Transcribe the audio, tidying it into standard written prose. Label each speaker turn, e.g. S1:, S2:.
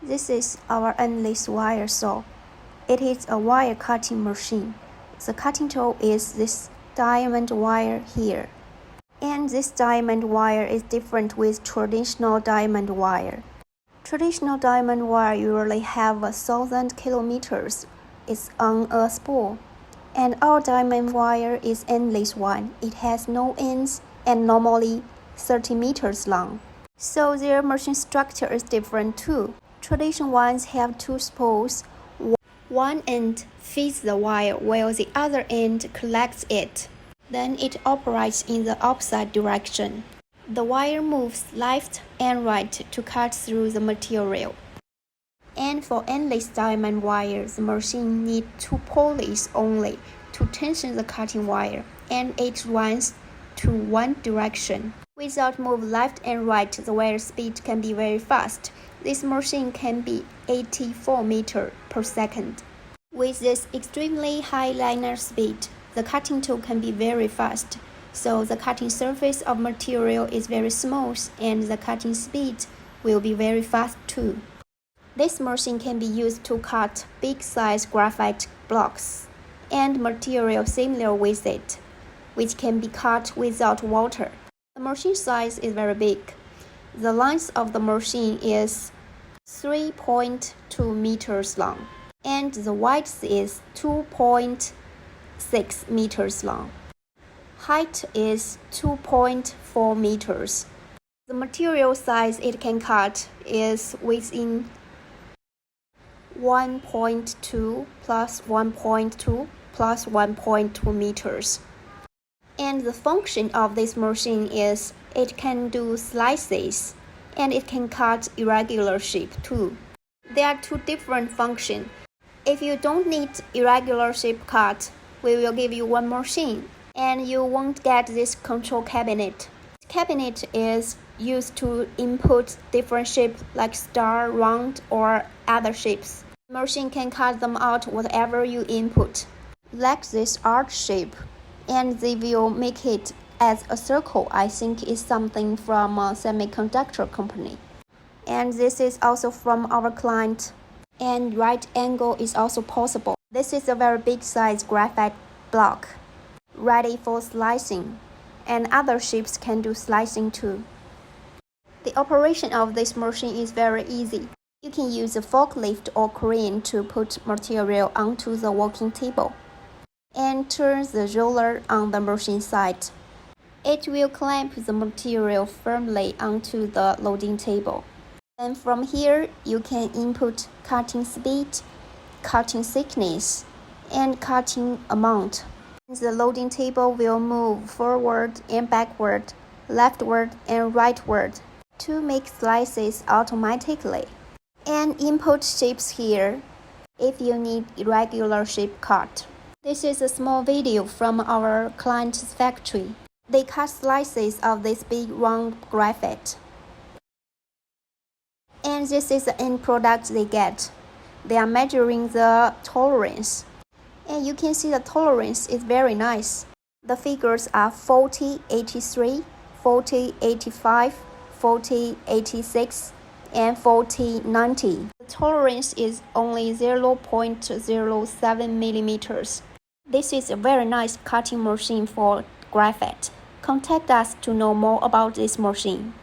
S1: This is our endless wire saw. It is a wire cutting machine. The cutting tool is this diamond wire here. And this diamond wire is different with traditional diamond wire. Traditional diamond wire usually have 1,000 kilometers. It's on a spool. And our diamond wire is endless one. It has no ends and normally 30 meters long. So their machine structure is different too. Traditional ones have two spools. One end feeds the wire while the other end collects it. Then it operates in the opposite direction. The wire moves left and right to cut through the material. And for endless diamond wire, the machine needs 2 pulleys only to tension the cutting wire, and it runs to one direction. Without move left and right, the wire speed can be very fast. This machine can be 84 meters per second. With this extremely high linear speed, the cutting tool can be very fast, so the cutting surface of material is very smooth and the cutting speed will be very fast too. This machine can be used to cut big-size graphite blocks and material similar with it, which can be cut without water. The machine size is very big. The length of the machine is 3.2 meters long, and the width is 2.6 meters long. Height is 2.4 meters. The material size it can cut is within 1.2 plus 1.2 plus 1.2 meters. And the function of this machine is it can do slices and it can cut irregular shape too. There are two different functions. If you don't need irregular shape cut, we will give you one machine and you won't get this control cabinet. This cabinet is used to input different shapes like star, round, or other shapes. The machine can cut them out whatever you input, like this arch shape, and they will make it as a circle. I think is something from a semiconductor company. And this is also from our client. And right angle is also possible. This is a very big size graphite block, ready for slicing, and other shapes can do slicing too. The operation of this machine is very easy. You can use a forklift or crane to put material onto the working table and turn the roller on the machine side. It will clamp the material firmly onto the loading table. And from here, you can input cutting speed, cutting thickness, and cutting amount. The loading table will move forward and backward, leftward and rightward to make slices automatically. And input shapes here if you need irregular shape cut. This is a small video from our client's factory. They cut slices of this big round graphite. And this is the end product they get. They are measuring the tolerance. And you can see the tolerance is very nice. The figures are 4083, 4085, 4086, and 4090. The tolerance is only 0.07 millimeters. This is a very nice cutting machine for graphite. Contact us to know more about this machine.